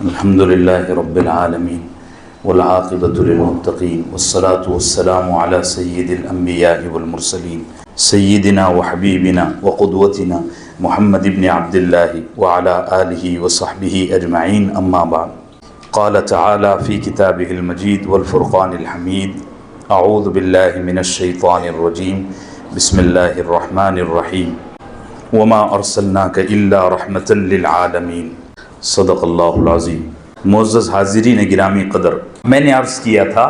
الحمد لله رب العالمين والعاقبة للمتقين والصلاة والسلام على سيد الأنبياء والمرسلين سيدنا وحبيبنا وقدوتنا محمد بن عبد الله وعلى آله وصحبه أجمعين أما بعد قال تعالى في كتابه المجيد والفرقان الحميد أعوذ بالله من الشيطان الرجيم بسم الله الرحمن الرحيم وما أرسلناك إلا رحمة للعالمين صدق اللہ العظیم۔ معزز حاضرین گرامی قدر، میں نے عرض کیا تھا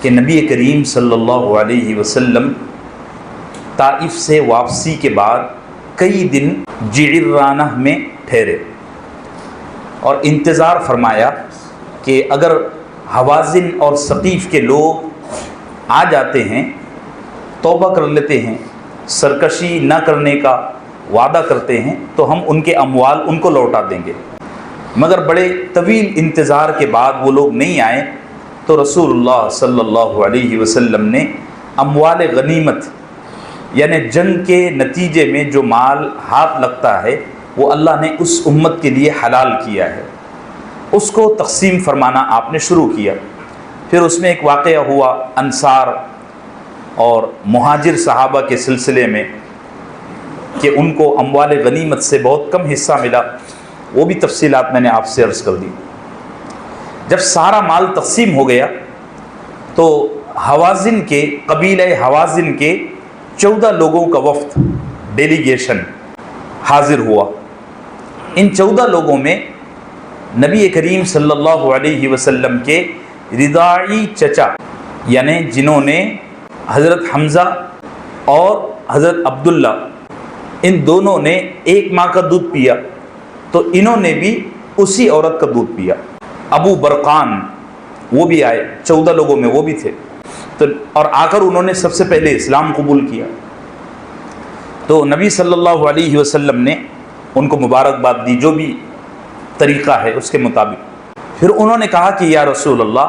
کہ نبی کریم صلی اللہ علیہ وسلم طائف سے واپسی کے بعد کئی دن جعرانہ میں ٹھہرے اور انتظار فرمایا کہ اگر حوازن اور ثقیف کے لوگ آ جاتے ہیں، توبہ کر لیتے ہیں، سرکشی نہ کرنے کا وعدہ کرتے ہیں تو ہم ان کے اموال ان کو لوٹا دیں گے۔ مگر بڑے طویل انتظار کے بعد وہ لوگ نہیں آئے تو رسول اللہ صلی اللہ علیہ وسلم نے اموال غنیمت یعنی جنگ کے نتیجے میں جو مال ہاتھ لگتا ہے وہ اللہ نے اس امت کے لیے حلال کیا ہے، اس کو تقسیم فرمانا آپ نے شروع کیا۔ پھر اس میں ایک واقعہ ہوا انصار اور مہاجر صحابہ کے سلسلے میں کہ ان کو اموال غنیمت سے بہت کم حصہ ملا، وہ بھی تفصیلات میں نے آپ سے عرض کر دی۔ جب سارا مال تقسیم ہو گیا تو حوازن کے قبیلہ حوازن کے 14 لوگوں کا وفد ڈیلیگیشن حاضر ہوا۔ ان 14 لوگوں میں نبی کریم صلی اللہ علیہ وسلم کے رضاعی چچا یعنی جنہوں نے حضرت حمزہ اور حضرت عبداللہ ان دونوں نے ایک ماں کا دودھ پیا تو انہوں نے بھی اسی عورت کا دودھ پیا۔ ابو برقان وہ بھی آئے، 14 لوگوں میں وہ بھی تھے تو اور آ کر انہوں نے سب سے پہلے اسلام قبول کیا۔ تو نبی صلی اللہ علیہ وسلم نے ان کو مبارکباد دی جو بھی طریقہ ہے اس کے مطابق۔ پھر انہوں نے کہا کہ یا رسول اللہ،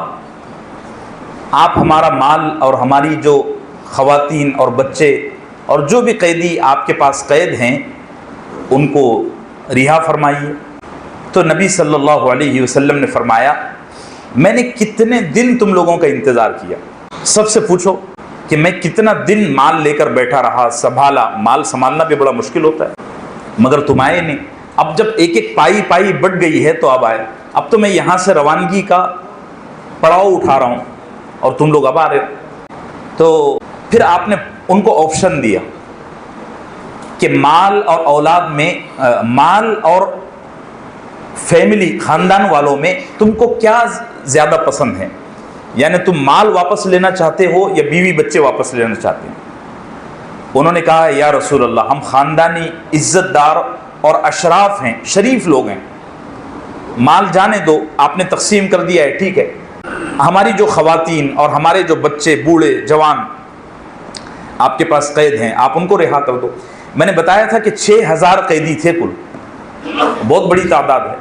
آپ ہمارا مال اور ہماری جو خواتین اور بچے اور جو بھی قیدی آپ کے پاس قید ہیں ان کو رہا فرمائیے۔ تو نبی صلی اللہ علیہ وسلم نے فرمایا میں نے کتنے دن تم لوگوں کا انتظار کیا، سب سے پوچھو کہ میں کتنا دن مال لے کر بیٹھا رہا، سنبھالا، مال سنبھالنا بھی بڑا مشکل ہوتا ہے، مگر تم آئے نہیں۔ اب جب ایک ایک پائی پائی بڑھ گئی ہے تو اب آئے، اب تو میں یہاں سے روانگی کا پڑاؤ اٹھا رہا ہوں اور تم لوگ اب آ رہے ہو۔ تو پھر آپ نے ان کو آپشن دیا کہ مال اور اولاد میں مال اور فیملی خاندان والوں میں تم کو کیا زیادہ پسند ہے، یعنی تم مال واپس لینا چاہتے ہو یا بیوی بچے واپس لینا چاہتے ہیں؟ انہوں نے کہا یا رسول اللہ، ہم خاندانی عزت دار اور اشراف ہیں، شریف لوگ ہیں، مال جانے دو، آپ نے تقسیم کر دیا ہے ٹھیک ہے، ہماری جو خواتین اور ہمارے جو بچے بوڑھے جوان آپ کے پاس قید ہیں آپ ان کو رہا کر دو۔ میں نے بتایا تھا کہ 6000 قیدی تھے کل، بہت بڑی تعداد ہے۔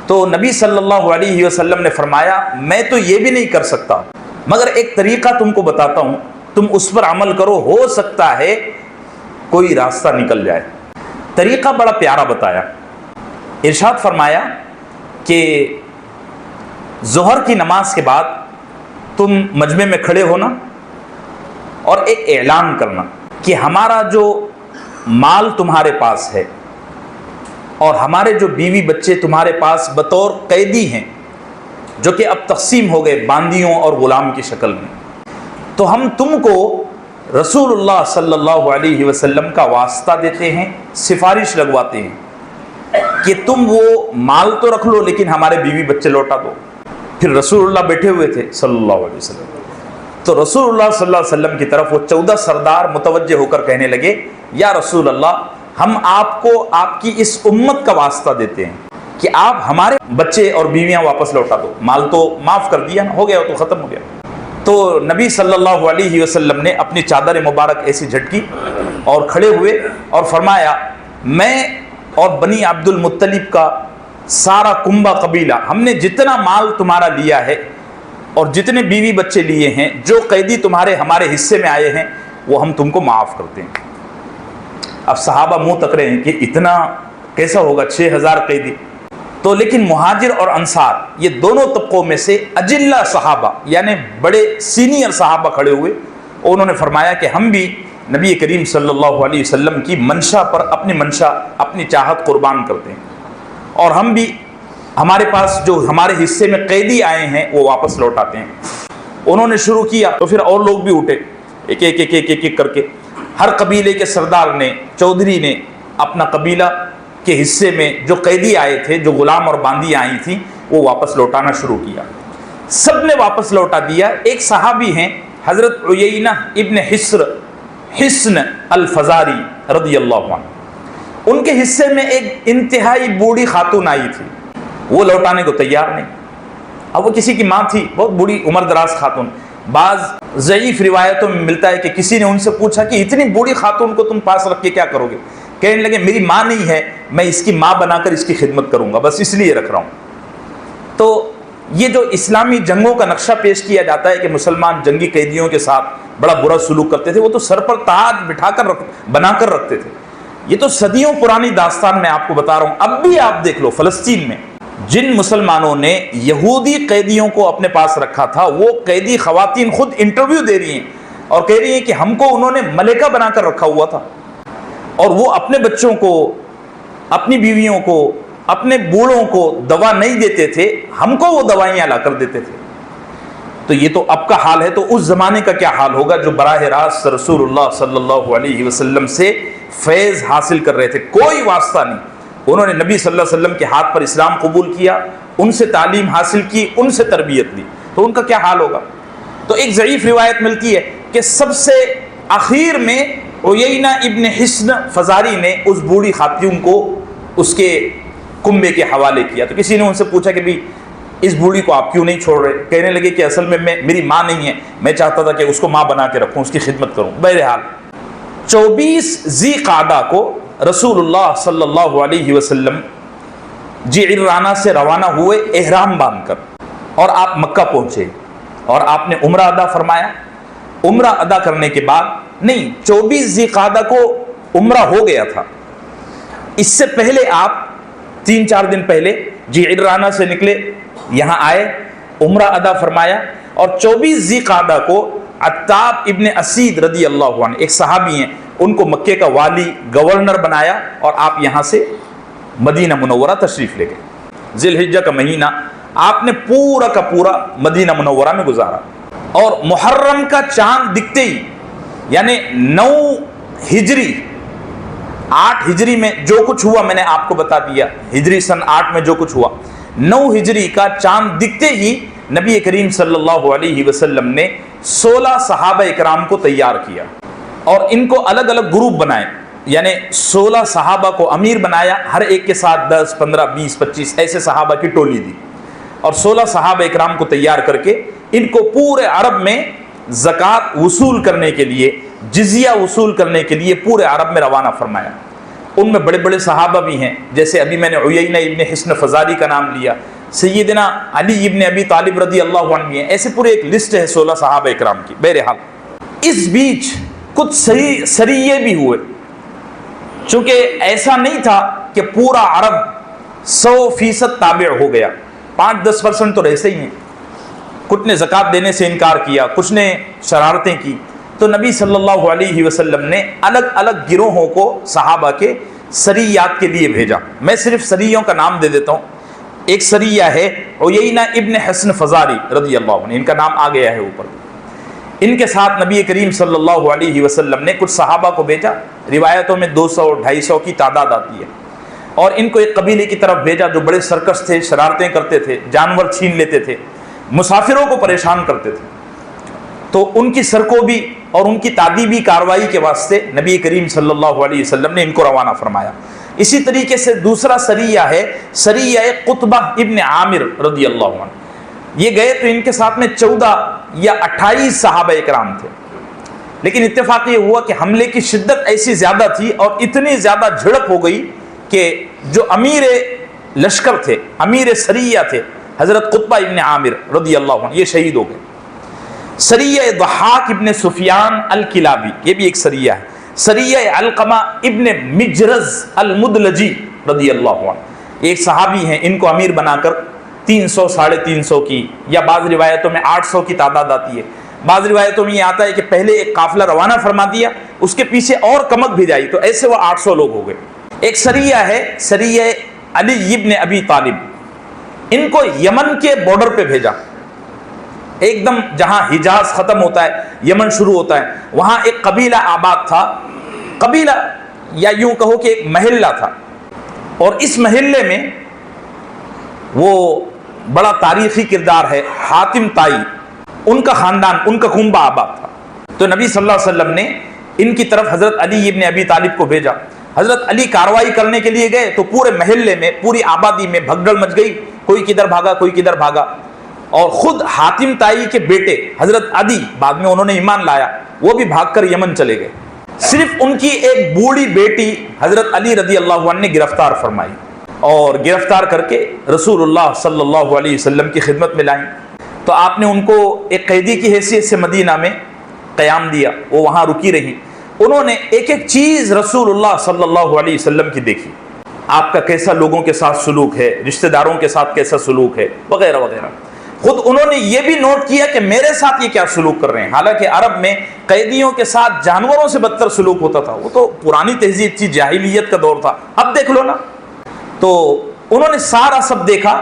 تو نبی صلی اللہ علیہ وسلم نے فرمایا میں تو یہ بھی نہیں کر سکتا مگر ایک طریقہ تم کو بتاتا ہوں، تم اس پر عمل کرو، ہو سکتا ہے کوئی راستہ نکل جائے۔ طریقہ بڑا پیارا بتایا، ارشاد فرمایا کہ ظہر کی نماز کے بعد تم مجمع میں کھڑے ہونا اور ایک اعلان کرنا کہ ہمارا جو مال تمہارے پاس ہے اور ہمارے جو بیوی بچے تمہارے پاس بطور قیدی ہیں جو کہ اب تقسیم ہو گئے باندیوں اور غلام کی شکل میں، تو ہم تم کو رسول اللہ صلی اللہ علیہ وسلم کا واسطہ دیتے ہیں، سفارش لگواتے ہیں کہ تم وہ مال تو رکھ لو لیکن ہمارے بیوی بچے لوٹا دو۔ پھر رسول اللہ بیٹھے ہوئے تھے صلی اللہ علیہ وسلم، تو رسول اللہ صلی اللہ علیہ وسلم کی طرف وہ 14 سردار متوجہ ہو کر کہنے لگے یا رسول اللہ، ہم آپ کو آپ کی اس امت کا واسطہ دیتے ہیں کہ آپ ہمارے بچے اور بیویاں واپس لوٹا دو، مال تو معاف کر دیا، ہو گیا تو ختم ہو گیا۔ تو نبی صلی اللہ علیہ وسلم نے اپنی چادر مبارک ایسی جھٹکی اور کھڑے ہوئے اور فرمایا میں اور بنی عبد المطلب کا سارا کنبہ قبیلہ، ہم نے جتنا مال تمہارا لیا ہے اور جتنے بیوی بچے لیے ہیں، جو قیدی تمہارے ہمارے حصے میں آئے ہیں وہ ہم تم کو معاف کرتے ہیں۔ اب صحابہ منہ تک رہے ہیں کہ اتنا کیسا ہوگا، 6000 قیدی۔ تو لیکن مہاجر اور انصار یہ دونوں طبقوں میں سے اجلہ صحابہ یعنی بڑے سینئر صحابہ کھڑے ہوئے، اور انہوں نے فرمایا کہ ہم بھی نبی کریم صلی اللہ علیہ وسلم کی منشا پر اپنی منشا اپنی چاہت قربان کرتے ہیں، اور ہم بھی ہمارے پاس جو ہمارے حصے میں قیدی آئے ہیں وہ واپس لوٹاتے ہیں۔ انہوں نے شروع کیا تو پھر اور لوگ بھی اٹھے ایک ایک ایک ایک ایک ایک کر کے، ہر قبیلے کے سردار نے، چودھری نے اپنا قبیلہ کے حصے میں جو قیدی آئے تھے، جو غلام اور باندی آئی تھیں، وہ واپس لوٹانا شروع کیا۔ سب نے واپس لوٹا دیا۔ ایک صحابی ہیں حضرت عیینہ ابن حصن الفزاری رضی اللہ عنہ، ان کے حصے میں ایک انتہائی بوڑھی خاتون آئی تھی، وہ لوٹانے کو تیار نہیں۔ اب وہ کسی کی ماں تھی، بہت بوڑھی عمر دراز خاتون۔ بعض ضعیف روایتوں میں ملتا ہے کہ کسی نے ان سے پوچھا کہ اتنی بوڑھی خاتون کو تم پاس رکھ کے کیا کرو گے؟ کہنے لگے میری ماں نہیں ہے، میں اس کی ماں بنا کر اس کی خدمت کروں گا، بس اس لیے رکھ رہا ہوں۔ تو یہ جو اسلامی جنگوں کا نقشہ پیش کیا جاتا ہے کہ مسلمان جنگی قیدیوں کے ساتھ بڑا برا سلوک کرتے تھے، وہ تو سر پر تاج بٹھا کر بنا کر رکھتے تھے۔ یہ تو صدیوں پرانی داستان میں آپ کو بتا رہا ہوں۔ اب بھی آپ دیکھ لو فلسطین میں جن مسلمانوں نے یہودی قیدیوں کو اپنے پاس رکھا تھا، وہ قیدی خواتین خود انٹرویو دے رہی ہیں اور کہہ رہی ہیں کہ ہم کو انہوں نے ملکہ بنا کر رکھا ہوا تھا، اور وہ اپنے بچوں کو، اپنی بیویوں کو، اپنے بوڑھوں کو دوا نہیں دیتے تھے، ہم کو وہ دوائیاں لا کر دیتے تھے۔ تو یہ تو اب کا حال ہے، تو اس زمانے کا کیا حال ہوگا جو براہ راست رسول اللہ صلی اللہ علیہ وسلم سے فیض حاصل کر رہے تھے، کوئی واسطہ نہیں۔ انہوں نے نبی صلی اللہ علیہ وسلم کے ہاتھ پر اسلام قبول کیا، ان سے تعلیم حاصل کی، ان سے تربیت لی، تو ان کا کیا حال ہوگا؟ تو ایک ضعیف روایت ملتی ہے کہ سب سے آخر میں عیینہ ابن حصن فزاری نے اس بوڑھی خاتون کو اس کے کنبے کے حوالے کیا۔ تو کسی نے ان سے پوچھا کہ بھی اس بوڑھی کو آپ کیوں نہیں چھوڑ رہے؟ کہنے لگے کہ اصل میں میری ماں نہیں ہے، میں چاہتا تھا کہ اس کو ماں بنا کے رکھوں، اس کی خدمت کروں۔ بہرحال 24 ذی قعدہ کو رسول اللہ صلی اللہ علیہ وسلم جعرانہ سے روانہ ہوئے احرام باندھ کر، اور آپ مکہ پہنچے اور آپ نے عمرہ ادا فرمایا۔ عمرہ ادا کرنے کے بعد نہیں، 24 ذی قعدہ کو عمرہ ہو گیا تھا، اس سے پہلے آپ 3-4 دن پہلے جعرانہ سے نکلے، یہاں آئے، عمرہ ادا فرمایا، اور 24 ذی قعدہ کو عتاب ابن اسید رضی اللہ عنہ ایک صحابی ہیں، ان کو مکے کا والی گورنر بنایا، اور آپ یہاں سے مدینہ منورہ تشریف لے گئے۔ ذی الحجہ کا مہینہ آپ نے پورا کا پورا مدینہ منورہ میں گزارا، اور محرم کا چاند دکھتے ہی یعنی 9 ہجری 8 ہجری میں جو کچھ ہوا میں نے آپ کو بتا دیا، ہجری سن 8 میں جو کچھ ہوا، 9 ہجری کا چاند دکھتے ہی نبی کریم صلی اللہ علیہ وسلم نے 16 صحابہ اکرام کو تیار کیا، اور ان کو الگ الگ گروپ بنائے، یعنی 16 صحابہ کو امیر بنایا، ہر ایک کے ساتھ 10 15 20 25 ایسے صحابہ کی ٹولی دی، اور 16 صحابہ اکرام کو تیار کر کے ان کو پورے عرب میں زکوٰۃ وصول کرنے کے لیے، جزیہ وصول کرنے کے لیے پورے عرب میں روانہ فرمایا۔ ان میں بڑے بڑے صحابہ بھی ہیں، جیسے ابھی میں نے عیینہ ابن حصن فزاری کا نام لیا، سیدنا علی ابن ابی طالب رضی اللہ عنہ بھی ہیں، ایسے پورے ایک لسٹ ہے 16 صحابہ اکرام کی۔ بہرحال اس بیچ کچھ سریے بھی ہوئے، چونکہ ایسا نہیں تھا کہ پورا عرب 100% تابع ہو گیا، 5-10% تو ایسے ہی ہیں، کچھ نے زکوٰۃ دینے سے انکار کیا، کچھ نے شرارتیں کی، تو نبی صلی اللہ علیہ وسلم نے الگ الگ گروہوں کو صحابہ کے سریات کے لیے بھیجا۔ میں صرف سریوں کا نام دے دیتا ہوں۔ ایک سریہ ہے عیینہ ابن حصن فزاری رضی اللہ عنہ، ان کا نام آ گیا ہے اوپر۔ ان کے ساتھ نبی کریم صلی اللہ علیہ وسلم نے کچھ صحابہ کو بھیجا، روایتوں میں 200-250 کی تعداد آتی ہے، اور ان کو ایک قبیلے کی طرف بھیجا جو بڑے سرکش تھے، شرارتیں کرتے تھے، جانور چھین لیتے تھے، مسافروں کو پریشان کرتے تھے۔ تو ان کی سرکوبی اور ان کی تعذیبی کارروائی کے واسطے نبی کریم صلی اللہ علیہ وسلم نے ان کو روانہ فرمایا۔ اسی طریقے سے دوسرا سریہ ہے سریہ قطبہ ابن عامر رضی اللہ عنہ، یہ گئے تو ان کے ساتھ میں 14 یا 28 صحابہ اکرام تھے، لیکن اتفاق یہ ہوا کہ حملے کی شدت ایسی زیادہ تھی اور اتنی زیادہ جھڑپ ہو گئی کہ جو امیر لشکر تھے، امیر سریہ تھے، حضرت قطبہ ابن عامر رضی اللہ عنہ، یہ شہید ہو گئے۔ سریہ ضحاک ابن سفیان الکلابی، یہ بھی ایک سریہ ہے۔ سریہ علقمہ ابن مجرز المدلجی رضی اللہ عنہ، ایک صحابی ہیں، ان کو امیر بنا کر 300 350 کی یا بعض روایتوں میں 800 کی تعداد آتی ہے، بعض روایتوں میں یہ آتا ہے کہ پہلے ایک قافلہ روانہ فرما دیا، اس کے پیچھے اور کمک بھیجائی، تو ایسے وہ 800 لوگ ہو گئے۔ ایک سریہ ہے، سریہ علی ابن ابی طالب، ان کو یمن کے بارڈر پہ بھیجا، ایک دم جہاں حجاز ختم ہوتا ہے یمن شروع ہوتا ہے، وہاں ایک قبیلہ آباد تھا، قبیلہ یا یوں کہو کہ ایک محلہ تھا، اور اس محلے میں وہ بڑا تاریخی کردار ہے حاتم طائی، ان کا خاندان، ان کا کنبہ آباد تھا۔ تو نبی صلی اللہ علیہ وسلم نے ان کی طرف حضرت علی ابن ابی طالب کو بھیجا۔ حضرت علی کاروائی کرنے کے لیے گئے تو پورے محلے میں، پوری آبادی میں بھگدڑ مچ گئی، کوئی کدھر بھاگا کوئی کدھر بھاگا، اور خود حاتم طائی کے بیٹے حضرت عدی، بعد میں انہوں نے ایمان لایا، وہ بھی بھاگ کر یمن چلے گئے۔ صرف ان کی ایک بوڑھی بیٹی حضرت علی رضی اللہ عنہ نے گرفتار فرمائی، اور گرفتار کر کے رسول اللہ صلی اللہ علیہ وسلم کی خدمت میں لائیں۔ تو آپ نے ان کو ایک قیدی کی حیثیت سے مدینہ میں قیام دیا، وہ وہاں رکی رہی، انہوں نے ایک ایک چیز رسول اللہ صلی اللہ علیہ وسلم کی دیکھی، آپ کا کیسا لوگوں کے ساتھ سلوک ہے، رشتہ داروں کے ساتھ کیسا سلوک ہے، وغیرہ وغیرہ۔ خود انہوں نے یہ بھی نوٹ کیا کہ میرے ساتھ یہ کیا سلوک کر رہے ہیں، حالانکہ عرب میں قیدیوں کے ساتھ جانوروں سے بدتر سلوک ہوتا تھا، وہ تو پرانی تہذیب تھی، جاہلیت کا دور تھا، اب دیکھ لو نا۔ تو انہوں نے سارا سب دیکھا،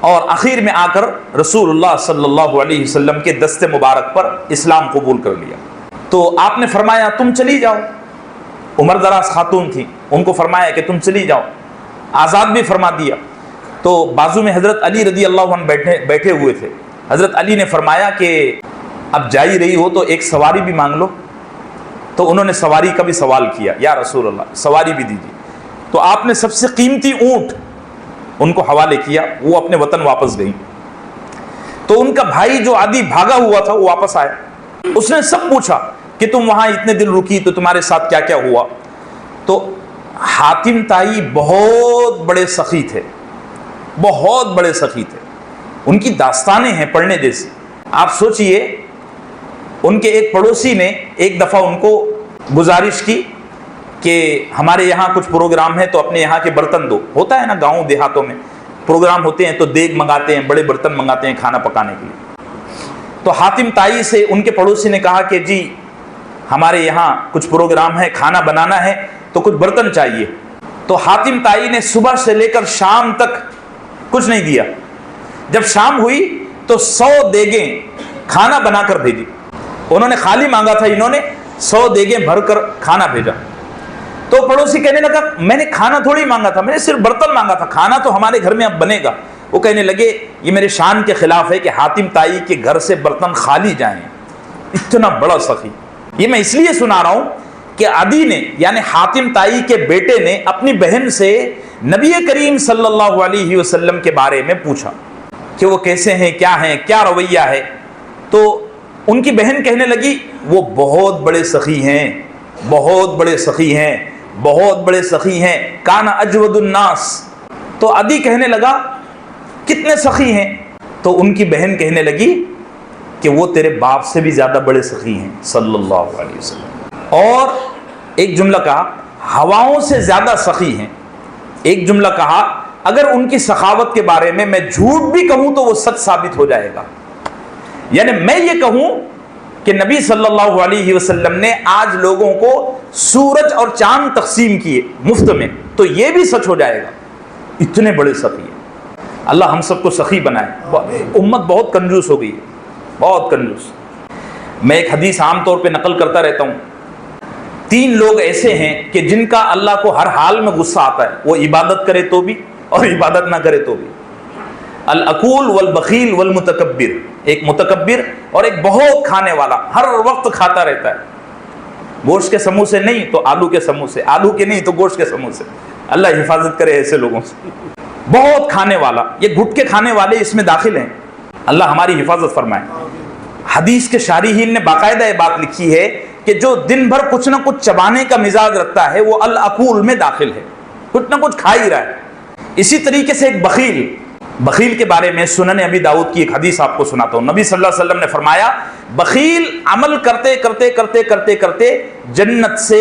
اور آخر میں آ کر رسول اللہ صلی اللہ علیہ وسلم کے دست مبارک پر اسلام قبول کر لیا۔ تو آپ نے فرمایا تم چلی جاؤ، عمر دراز خاتون تھی، ان کو فرمایا کہ تم چلی جاؤ، آزاد بھی فرما دیا۔ تو بازو میں حضرت علی رضی اللہ عنہ بیٹھے ہوئے تھے، حضرت علی نے فرمایا کہ اب جا ہی رہی ہو تو ایک سواری بھی مانگ لو۔ تو انہوں نے سواری کا بھی سوال کیا، یا رسول اللہ سواری بھی دیجیے۔ تو آپ نے سب سے قیمتی اونٹ ان کو حوالے کیا، وہ اپنے وطن واپس گئی۔ تو ان کا بھائی جو عدی بھاگا ہوا تھا وہ واپس آیا، اس نے سب پوچھا کہ تم وہاں اتنے دن رکی تو تمہارے ساتھ کیا کیا ہوا۔ تو حاتم طائی بہت بڑے سخی تھے، بہت بڑے سخی تھے، ان کی داستانیں ہیں پڑھنے جیسی۔ آپ سوچئے ان کے ایک پڑوسی نے ایک دفعہ ان کو گزارش کی کہ ہمارے یہاں کچھ پروگرام ہے تو اپنے یہاں کے برتن دو، ہوتا ہے نا گاؤں دیہاتوں میں پروگرام ہوتے ہیں تو دیگ منگاتے ہیں، بڑے برتن منگاتے ہیں کھانا پکانے کے لیے۔ تو حاتم طائی سے ان کے پڑوسی نے کہا کہ جی ہمارے یہاں کچھ پروگرام ہے، کھانا بنانا ہے تو کچھ برتن چاہیے۔ تو حاتم طائی نے صبح سے لے کر شام تک کچھ نہیں دیا، جب شام ہوئی تو 100 دیگیں کھانا بنا کر بھیجی۔ انہوں نے خالی مانگا تھا، انہوں نے 100 دیگیں بھر کر کھانا بھیجا۔ تو پڑوسی کہنے لگا میں نے کھانا تھوڑی مانگا تھا، میں نے صرف برتن مانگا تھا، کھانا تو ہمارے گھر میں اب بنے گا۔ وہ کہنے لگے یہ میرے شان کے خلاف ہے کہ حاتم طائی کے گھر سے برتن خالی جائیں، اتنا بڑا سخی۔ یہ میں اس لیے سنا رہا ہوں کہ عدی نے یعنی حاتم طائی کے بیٹے نے اپنی بہن سے نبی کریم صلی اللہ علیہ وسلم کے بارے میں پوچھا کہ وہ کیسے ہیں، کیا رویہ ہے۔ تو ان کی بہن کہنے لگی وہ بہت بڑے سخی ہیں، بہت بڑے سخی ہیں، بہت بڑے سخی ہیں، کان اجود الناس۔ تو عدی کہنے لگا کتنے سخی ہیں؟ تو ان کی بہن کہنے لگی کہ وہ تیرے باپ سے بھی زیادہ بڑے سخی ہیں صلی اللہ علیہ وسلم۔ اور ایک جملہ کہا ہواؤں سے زیادہ سخی ہیں۔ ایک جملہ کہا اگر ان کی سخاوت کے بارے میں جھوٹ بھی کہوں تو وہ سچ ثابت ہو جائے گا، یعنی میں یہ کہوں کہ نبی صلی اللہ علیہ وسلم نے آج لوگوں کو سورج اور چاند تقسیم کیے مفت میں تو یہ بھی سچ ہو جائے گا، اتنے بڑے سخی ہیں۔ اللہ ہم سب کو سخی بنائے۔ امت بہت کنجوس ہو گئی ہے، بہت کنجوس۔ میں ایک حدیث عام طور پہ نقل کرتا رہتا ہوں، 3 لوگ ایسے ہیں کہ جن کا اللہ کو ہر حال میں غصہ آتا ہے، وہ عبادت کرے تو بھی اور عبادت نہ کرے تو بھی۔ الاکول والبخیل والمتکبر، ایک متکبر اور ایک بہت کھانے والا، ہر وقت کھاتا رہتا ہے، گوشت کے سموسے نہیں تو آلو کے سموسے، آلو کے نہیں تو گوشت کے سموسے۔ اللہ حفاظت کرے ایسے لوگوں سے۔ بہت کھانے والا، یہ گھٹ کے کھانے والے اس میں داخل ہیں، اللہ ہماری حفاظت فرمائے۔ حدیث کے شارحین نے باقاعدہ یہ بات لکھی ہے کہ جو دن بھر کچھ نہ کچھ چبانے کا مزاج رکھتا ہے وہ الاکول میں داخل ہے، کچھ نہ کچھ کھا ہی رہا ہے۔ اسی طریقے سے ایک بخیل کے بارے میں سنن ابی داؤد کی ایک حدیث آپ کو سناتا ہوں۔ نبی صلی اللہ علیہ وسلم نے فرمایا بخیل عمل کرتے کرتے کرتے کرتے کرتے جنت سے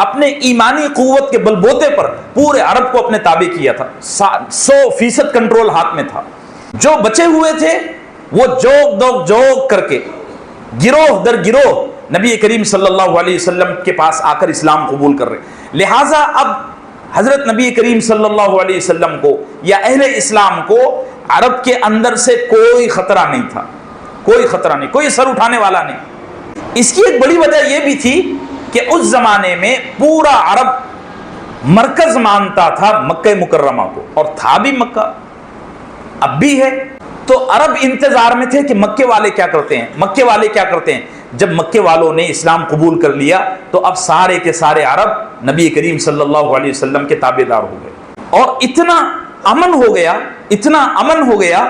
اپنے ایمانی قوت کے بلبوتے پر پورے عرب کو اپنے تابع کیا تھا. 100% کنٹرول ہاتھ میں تھا. جو بچے ہوئے تھے وہ جوگ کر کے گروہ در گروہ نبی کریم صلی اللہ علیہ وسلم کے پاس آ کر اسلام قبول کر رہے. لہٰذا اب حضرت نبی کریم صلی اللہ علیہ وسلم کو یا اہل اسلام کو عرب کے اندر سے کوئی خطرہ نہیں تھا, کوئی خطرہ نہیں, کوئی سر اٹھانے والا نہیں. اس کی ایک بڑی وجہ یہ بھی تھی کہ اس زمانے میں پورا عرب مرکز مانتا تھا مکہ مکرمہ کو, اور تھا بھی مکہ, اب بھی ہے. تو عرب انتظار میں تھے کہ مکے والے کیا کرتے ہیں, مکے والے کیا کرتے ہیں. جب مکے والوں نے اسلام قبول کر لیا تو اب سارے کے سارے عرب نبی کریم صلی اللہ علیہ وسلم کے تابع دار ہو گئے, اور اتنا امن ہو گیا, اتنا امن ہو گیا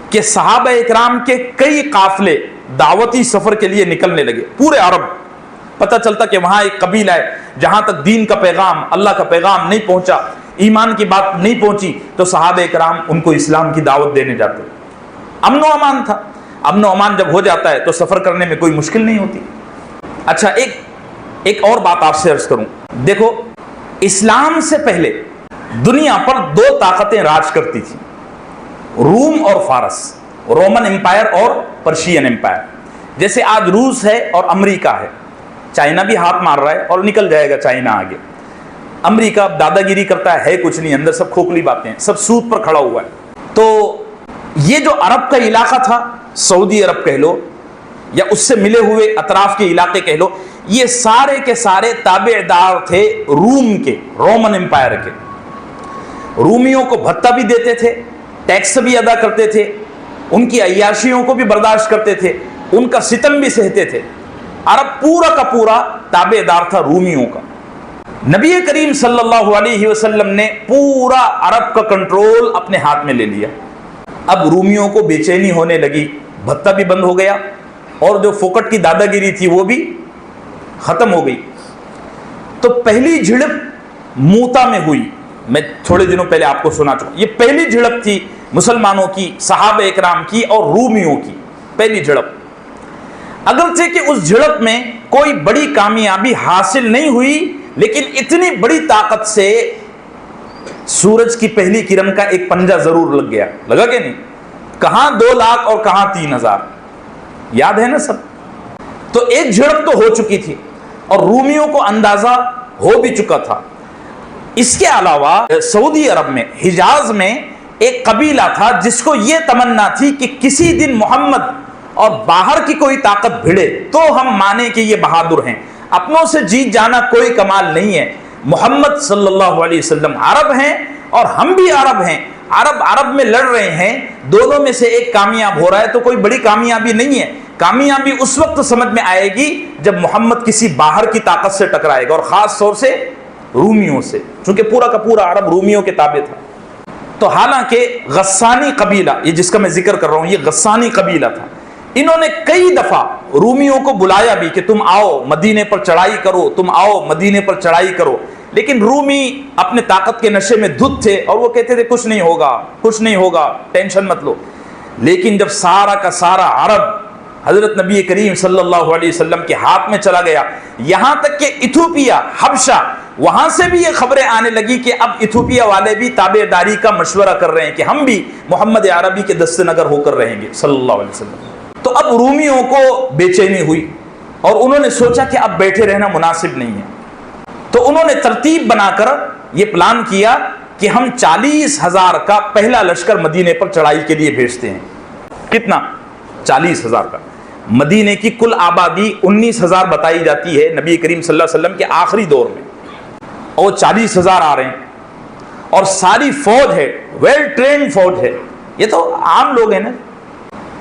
کہ صحابہ اکرام کے کئی قافلے دعوتی سفر کے لیے نکلنے لگے. پورے عرب پتہ چلتا کہ وہاں ایک قبیلہ ہے جہاں تک دین کا پیغام, اللہ کا پیغام نہیں پہنچا, ایمان کی بات نہیں پہنچی, تو صحابہ اکرام ان کو اسلام کی دعوت دینے جاتے. امن و امان تھا. امن و امان جب ہو جاتا ہے تو سفر کرنے میں کوئی مشکل نہیں ہوتی. اچھا, ایک اور بات آپ سے عرض کروں. دیکھو, اسلام سے پہلے دنیا پر 2 طاقتیں راج کرتی تھیں, روم اور فارس, رومن امپائر اور پرشین امپائر. جیسے آج روس ہے اور امریکہ ہے, چائنا بھی ہاتھ مار رہا ہے اور نکل جائے گا چائنا آگے. امریکہ دادا گیری کرتا ہے کچھ نہیں, اندر سب کھوکھلی باتیں, سب سود پر کھڑا ہوا ہے. تو یہ جو عرب کا علاقہ تھا, سعودی عرب کہہ لو یا اس سے ملے ہوئے اطراف کے علاقے کہہ لو, یہ سارے کے سارے تابع دار تھے روم کے, رومن امپائر کے. رومیوں کو بھتہ بھی دیتے تھے, ٹیکس بھی ادا کرتے تھے, ان کی عیاشیوں کو بھی برداشت کرتے تھے, ان کا ستم بھی سہتے تھے. عرب پورا کا پورا تابع دار تھا رومیوں کا. نبی کریم صلی اللہ علیہ وسلم نے پورا عرب کا کنٹرول اپنے ہاتھ میں لے لیا. اب رومیوں کو بے چینی ہونے لگی, بھتہ بھی بند ہو گیا, اور جو فوکٹ کی دادا گیری تھی وہ بھی ختم ہو گئی. تو پہلی جھڑپ موتا میں ہوئی. میں تھوڑے دنوں پہلے آپ کو سنا چکا, یہ پہلی جھڑپ تھی مسلمانوں کی, صحابہ اکرام کی اور رومیوں کی پہلی جھڑپ. اگرچہ کہ اس جھڑپ میں کوئی بڑی کامیابی حاصل نہیں ہوئی, لیکن اتنی بڑی طاقت سے سورج کی پہلی کرن کا ایک پنجہ ضرور لگ گیا. لگا کہ نہیں؟ کہاں 2 لاکھ اور کہاں 3000, یاد ہے نا سب. تو ایک جھڑپ تو ہو چکی تھی اور رومیوں کو اندازہ ہو بھی چکا تھا. اس کے علاوہ سعودی عرب میں, حجاز میں ایک قبیلہ تھا جس کو یہ تمنا تھی کہ کسی دن محمد اور باہر کی کوئی طاقت بھیڑے تو ہم مانیں کہ یہ بہادر ہیں. اپنوں سے جیت جانا کوئی کمال نہیں ہے. محمد صلی اللہ علیہ وسلم عرب ہیں اور ہم بھی عرب ہیں, عرب میں لڑ رہے ہیں, دونوں میں سے ایک کامیاب ہو رہا ہے تو کوئی بڑی کامیابی نہیں ہے. کامیابی اس وقت سمجھ میں آئے گی جب محمد کسی باہر کی طاقت سے ٹکرائے گا, اور خاص طور سے رومیوں سے, چونکہ پورا کا پورا عرب رومیوں کے تابع تھا. تو حالانکہ غسانی قبیلہ, یہ جس کا میں ذکر کر رہا ہوں, یہ غسانی قبیلہ تھا. انہوں نے کئی دفعہ رومیوں کو بلایا بھی کہ تم آؤ مدینے پر چڑھائی کرو, تم آؤ مدینے پر چڑھائی کرو, لیکن رومی اپنے طاقت کے نشے میں دھت تھے اور وہ کہتے تھے کچھ نہیں ہوگا, کچھ نہیں ہوگا, ٹینشن مت لو. لیکن جب سارا کا سارا عرب حضرت نبی کریم صلی اللہ علیہ وسلم کے ہاتھ میں چلا گیا, یہاں تک کہ ایتھوپیا, حبشہ, وہاں سے بھی یہ خبریں آنے لگی کہ اب ایتھوپیا والے بھی تابع داری کا مشورہ کر رہے ہیں کہ ہم بھی محمد عربی کے دست نگر ہو کر رہیں گے صلی اللہ علیہ وسلم. تو اب رومیوں کو بے چینی ہوئی اور انہوں نے سوچا کہ اب بیٹھے رہنا مناسب نہیں ہے. تو انہوں نے ترتیب بنا کر یہ پلان کیا کہ ہم 40,000 کا پہلا لشکر مدینے پر چڑھائی کے لیے بھیجتے ہیں. کتنا؟ 40,000 کا. مدینے کی کل آبادی 19,000 بتائی جاتی ہے نبی کریم صلی اللہ علیہ وسلم کے آخری دور میں, اور 40,000 آ رہے ہیں اور ساری فوج ہے, ویل ٹرینڈ فوج ہے. یہ تو عام لوگ ہیں نا.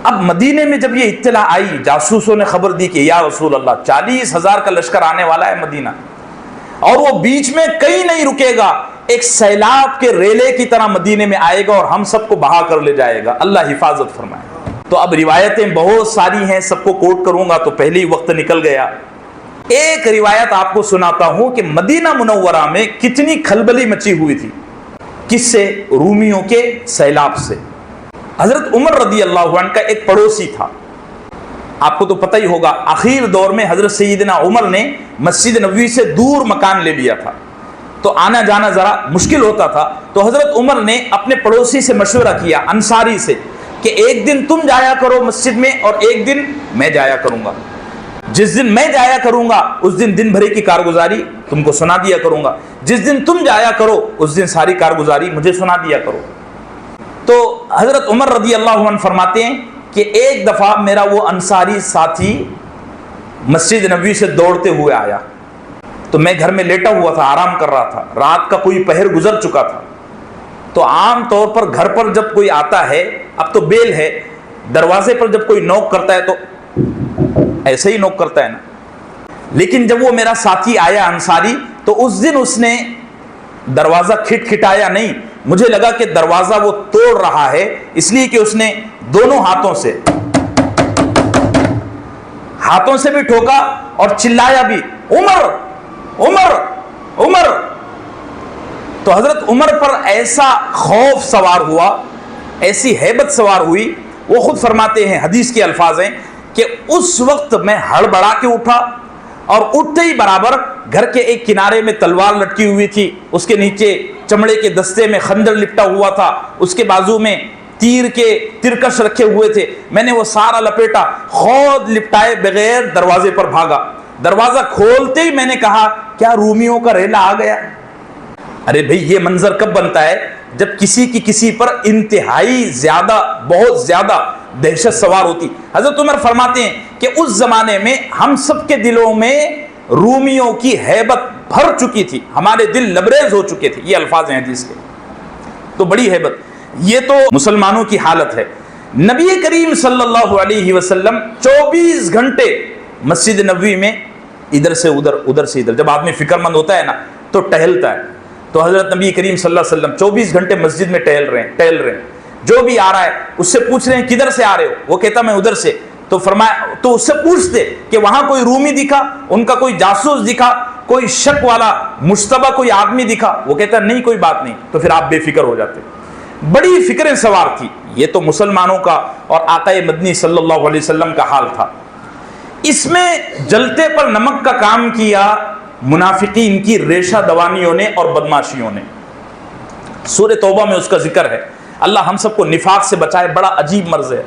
اب مدینے میں جب یہ اطلاع آئی, جاسوسوں نے خبر دی کہ یا رسول اللہ 40,000 کا لشکر آنے والا ہے مدینہ, اور وہ بیچ میں کہیں نہیں رکے گا, ایک سیلاب کے ریلے کی طرح مدینے میں آئے گا اور ہم سب کو بہا کر لے جائے گا, اللہ حفاظت فرمائے. تو اب روایتیں بہت ساری ہیں, سب کو کوٹ کروں گا تو پہلے ہی وقت نکل گیا. ایک روایت آپ کو سناتا ہوں کہ مدینہ منورہ میں کتنی کھلبلی مچی ہوئی تھی. کس سے؟ رومیوں کے سیلاب سے. حضرت عمر رضی اللہ عنہ کا ایک پڑوسی تھا, آپ کو تو پتہ ہی ہوگا آخر دور میں حضرت سیدنا عمر نے مسجد نبوی سے دور مکان لے لیا تھا، تو آنا جانا ذرا مشکل ہوتا تھا، تو حضرت عمر نے اپنے پڑوسی سے مشورہ کیا، انصاری سے، کہ ایک دن تم جایا کرو مسجد میں اور ایک دن میں جایا کروں گا، جس دن میں جایا کروں گا اس دن دن بھر کی کارگزاری تم کو سنا دیا کروں گا، جس دن تم جایا کرو اس دن ساری کارگزاری مجھے سنا دیا کرو۔ تو حضرت عمر رضی اللہ عنہ فرماتے ہیں کہ ایک دفعہ میرا وہ انصاری ساتھی مسجد نبوی سے دوڑتے ہوئے آیا، تو میں گھر میں لیٹا ہوا تھا، آرام کر رہا تھا، رات کا کوئی پہر گزر چکا تھا۔ تو عام طور پر گھر پر جب کوئی آتا ہے، اب تو بیل ہے، دروازے پر جب کوئی نوک کرتا ہے تو ایسے ہی نوک کرتا ہے نا، لیکن جب وہ میرا ساتھی آیا انصاری تو اس دن اس نے دروازہ کھٹکھٹایا نہیں، مجھے لگا کہ دروازہ وہ توڑ رہا ہے، اس لیے کہ اس نے دونوں ہاتھوں سے بھی ٹھوکا اور چلایا بھی، عمر عمر عمر۔ تو حضرت عمر پر ایسا خوف سوار ہوا، ایسی ہیبت سوار ہوئی، وہ خود فرماتے ہیں، حدیث کے الفاظ ہیں کہ اس وقت میں ہڑبڑا کے اٹھا، اور اٹھتے ہی برابر گھر کے ایک کنارے میں تلوار لٹکی ہوئی تھی، اس کے نیچے چمڑے کے دستے میں خنجر لپٹا ہوا تھا، اس کے بازو میں تیر کے ترکش رکھے ہوئے تھے، میں نے وہ سارا لپیٹا، خود لپٹائے بغیر دروازے پر بھاگا، دروازہ کھولتے ہی میں نے کہا کیا رومیوں کا ریلا آ گیا؟ ارے بھئی یہ منظر کب بنتا ہے؟ جب کسی کی کسی پر انتہائی زیادہ، بہت زیادہ دہشت سوار ہوتی۔ حضرت عمر فرماتے ہیں کہ اس زمانے میں ہم سب کے دلوں میں رومیوں کی ہیبت بھر چکی تھی، ہمارے دل لبریز ہو چکے تھے، یہ الفاظ ہیں حدیث کے۔ تو بڑی ہیبت، یہ تو مسلمانوں کی حالت ہے۔ نبی کریم صلی اللہ علیہ وسلم 24 گھنٹے مسجد نبوی میں ادھر سے ادھر، ادھر سے ادھر، جب آدمی فکر مند ہوتا ہے نا تو ٹہلتا ہے، تو حضرت نبی کریم صلی اللہ علیہ وسلم 24 گھنٹے مسجد میں ٹہل رہے ہیں، جو بھی آ رہا ہے اس سے پوچھ رہے ہیں کدھر سے آ رہے ہو، وہ کہتا میں ادھر سے، تو فرمایا، تو اس سے پوچھتے کہ وہاں کوئی رومی دکھا، ان کا کوئی جاسوس دکھا، کوئی شک والا مشتبہ کوئی آدمی دکھا، وہ کہتا نہیں کوئی بات نہیں، تو پھر آپ بے فکر ہو جاتے۔ بڑی فکریں سوار تھی، یہ تو مسلمانوں کا اور آقا مدنی صلی اللہ علیہ وسلم کا حال تھا۔ اس میں جلتے پر نمک کا کام کیا منافقین کی ریشہ دوانیوں نے اور بدماشیوں نے۔ سورہ توبہ میں اس کا ذکر ہے، اللہ ہم سب کو نفاق سے بچائے، بڑا عجیب مرض ہے،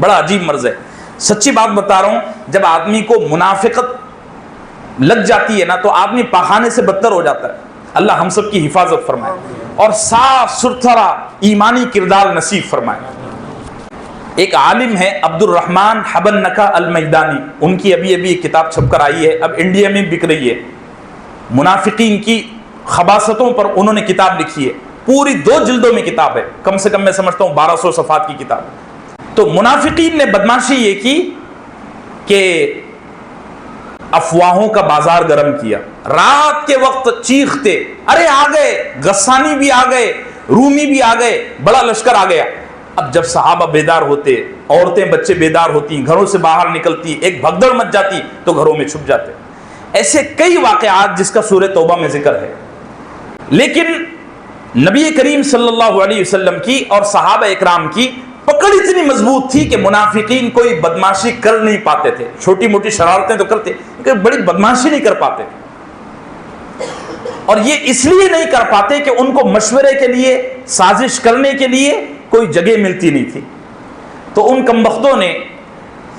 بڑا عجیب مرض ہے۔ سچی بات بتا رہا ہوں، جب آدمی کو منافقت لگ جاتی ہے نا تو آدمی پاخانے سے بدتر ہو جاتا ہے، اللہ ہم سب کی حفاظت فرمائے اور صاف ستھرا ایمانی کردار نصیب فرمائے۔ ایک عالم ہے عبد الرحمن حبن نکا المیدانی، ان کی ابھی ایک کتاب چھپ کر آئی ہے، اب انڈیا میں بک رہی ہے، منافقین کی خباثتوں پر انہوں نے کتاب لکھی ہے، پوری 2 جلدوں میں کتاب ہے، کم سے کم میں سمجھتا ہوں 1200 صفحات کی کتاب ہے۔ تو منافقین نے بدماشی یہ کی کہ افواہوں کا بازار گرم کیا، رات کے وقت چیختے، ارے آ گئے، غسانی بھی آ گئے، رومی بھی آ گئے، بڑا لشکر آ گیا۔ اب جب صحابہ بیدار ہوتے، عورتیں بچے بیدار ہوتی، گھروں سے باہر نکلتی، ایک بھگدڑ مچ جاتی تو گھروں میں چھپ جاتے۔ ایسے کئی واقعات جس کا سورہ توبہ میں ذکر ہے، لیکن نبی کریم صلی اللہ علیہ وسلم کی اور صحابہ اکرام کی پکڑ اتنی مضبوط تھی کہ منافقین کوئی بدماشی کر نہیں پاتے تھے، چھوٹی موٹی شرارتیں تو کرتے لیکن بڑی بدماشی نہیں کر پاتے، اور یہ اس لیے نہیں کر پاتے کہ ان کو مشورے کے لیے، سازش کرنے کے لیے کوئی جگہ ملتی نہیں تھی۔ تو ان کمبختوں نے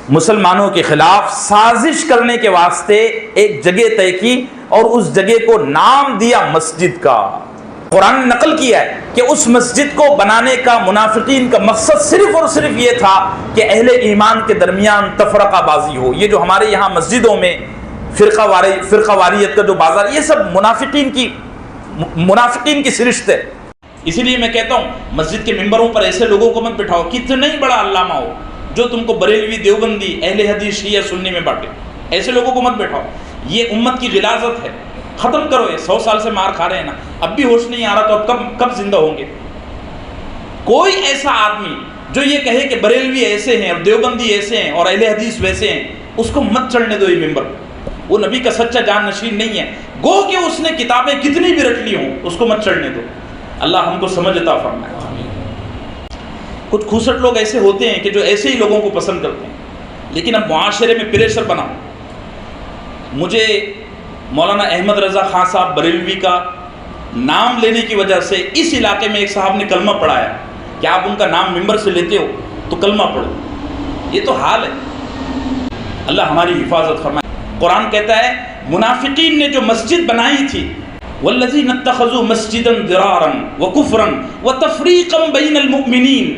مسلمانوں کے خلاف سازش کرنے کے واسطے ایک جگہ طے کی اور اس جگہ کو نام دیا مسجد کا۔ قرآن نے نقل کیا ہے کہ اس مسجد کو بنانے کا منافقین کا مقصد صرف اور صرف یہ تھا کہ اہل ایمان کے درمیان تفرقہ بازی ہو۔ یہ جو ہمارے یہاں مسجدوں میں فرقہ واریت کا جو بازار، یہ سب منافقین کی سرشت ہے۔ اسی لیے میں کہتا ہوں مسجد کے ممبروں پر ایسے لوگوں کو مت بٹھاؤ، کتنا ہی بڑا علامہ ہو، جو تم کو بریلوی، دیوبندی، اہل حدیث، شیعہ، سنی میں بانٹے، ایسے لوگوں کو مت بٹھاؤ۔ یہ امت کی غلاظت ہے، ختم کرو۔ یہ 100 سال سے مار کھا رہے ہیں نا، اب بھی ہوش نہیں آ رہا تو اب کب زندہ ہوں گے؟ کوئی ایسا آدمی جو یہ کہے کہ بریلوی ایسے ہیں اور دیوبندی ایسے ہیں اور اہل حدیث ویسے ہیں، اس کو مت چڑھنے دو یہ ممبر۔ وہ نبی کا سچا جان نشین نہیں ہے، گو کہ اس نے کتابیں کتنی بھی رٹ لی ہوں، اس کو مت چڑھنے دو۔ اللہ ہم کو سمجھ عطا فرمائے۔ کچھ کھوسٹ لوگ ایسے ہوتے ہیں کہ جو ایسے ہی لوگوں کو پسند کرتے ہیں، لیکن اب معاشرے میں پریشر بنا. مجھے مولانا احمد رضا خان صاحب بریلوی کا نام لینے کی وجہ سے اس علاقے میں ایک صاحب نے کلمہ پڑھایا کہ آپ ان کا نام ممبر سے لیتے ہو تو کلمہ پڑھو. یہ تو حال ہے. اللہ ہماری حفاظت فرمائے. قرآن کہتا ہے منافقین نے جو مسجد بنائی تھی والذین اتخذوا مسجدا ضرارا وکفرا وتفریقا بین المؤمنین.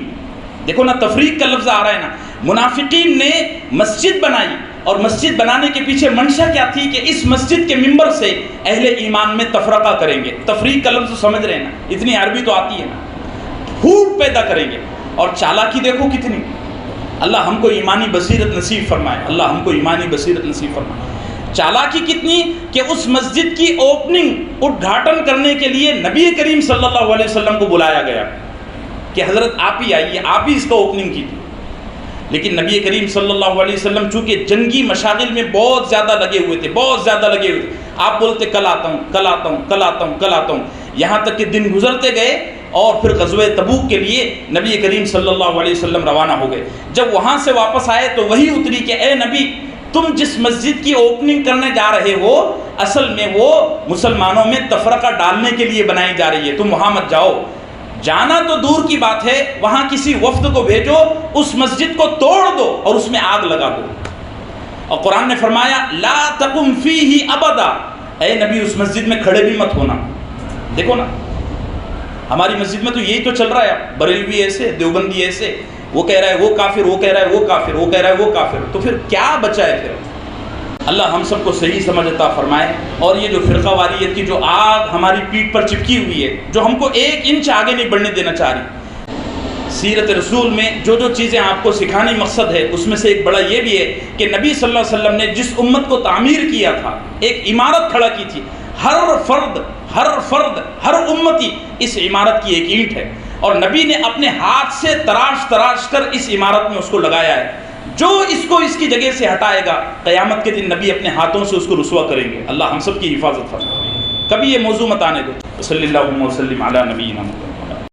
دیکھو نا تفریق کا لفظ آ رہا ہے نا. منافقین نے مسجد بنائی اور مسجد بنانے کے پیچھے منشا کیا تھی کہ اس مسجد کے ممبر سے اہل ایمان میں تفرقہ کریں گے. تفریق کا لفظ سمجھ رہے ہیں نا, اتنی عربی تو آتی ہے نا. پھوٹ پیدا کریں گے. اور چالاکی دیکھو کتنی. اللہ ہم کو ایمانی بصیرت نصیب فرمائے. اللہ ہم کو ایمانی بصیرت نصیب فرمائے. چالاکی کتنی کہ اس مسجد کی اوپننگ اڈگھاٹن کرنے کے لیے نبی کریم صلی اللہ علیہ وسلم کو بلایا گیا کہ حضرت آپ ہی آئیے, آپ ہی اس کا اوپننگ کیجیے. لیکن نبی کریم صلی اللہ علیہ وسلم چونکہ جنگی مشاغل میں بہت زیادہ لگے ہوئے تھے, بہت زیادہ لگے ہوئے تھے. آپ بولتے کل آتا ہوں, کل آتا ہوں, کل آتا ہوں, کل آتا ہوں, یہاں تک کہ دن گزرتے گئے اور پھر غزوہ تبوک کے لیے نبی کریم صلی اللہ علیہ وسلم روانہ ہو گئے. جب وہاں سے واپس آئے تو وہی اتری کہ اے نبی, تم جس مسجد کی اوپننگ کرنے جا رہے ہو اصل میں وہ مسلمانوں میں تفرقہ ڈالنے کے لیے بنائی جا رہی ہے, تم وہاں مت جاؤ. جانا تو دور کی بات ہے, وہاں کسی وفد کو بھیجو, اس مسجد کو توڑ دو اور اس میں آگ لگا دو. اور قرآن نے فرمایا لا تقم فیہ ابدا, اے نبی اس مسجد میں کھڑے بھی مت ہونا. دیکھو نا ہماری مسجد میں تو یہی تو چل رہا ہے. بریلوی ایسے, دیوبندی ایسے, وہ کہہ رہا ہے وہ کافر, وہ کہہ رہا ہے وہ کافر, وہ کہہ رہا ہے وہ کافر. تو پھر کیا بچا ہے پھر؟ اللہ ہم سب کو صحیح سمجھ عطا فرمائے. اور یہ جو فرقہ واریت کی جو آگ ہماری پیٹھ پر چپکی ہوئی ہے, جو ہم کو 1 انچ آگے نہیں بڑھنے دینا چاہ رہی, سیرت رسول میں جو جو چیزیں آپ کو سکھانے مقصد ہے اس میں سے ایک بڑا یہ بھی ہے کہ نبی صلی اللہ علیہ وسلم نے جس امت کو تعمیر کیا تھا, ایک عمارت کھڑا کی تھی, ہر فرد ہر امتی اس عمارت کی ایک اینٹ ہے, اور نبی نے اپنے ہاتھ سے تراش کر اس عمارت میں اس کو لگایا ہے. جو اس کو اس کی جگہ سے ہٹائے گا قیامت کے دن نبی اپنے ہاتھوں سے اس کو رسوا کریں گے. اللہ ہم سب کی حفاظت فرمائے. کبھی یہ موضوع مت آنے دو. صلی اللہ وسلم علی نبینا محمد.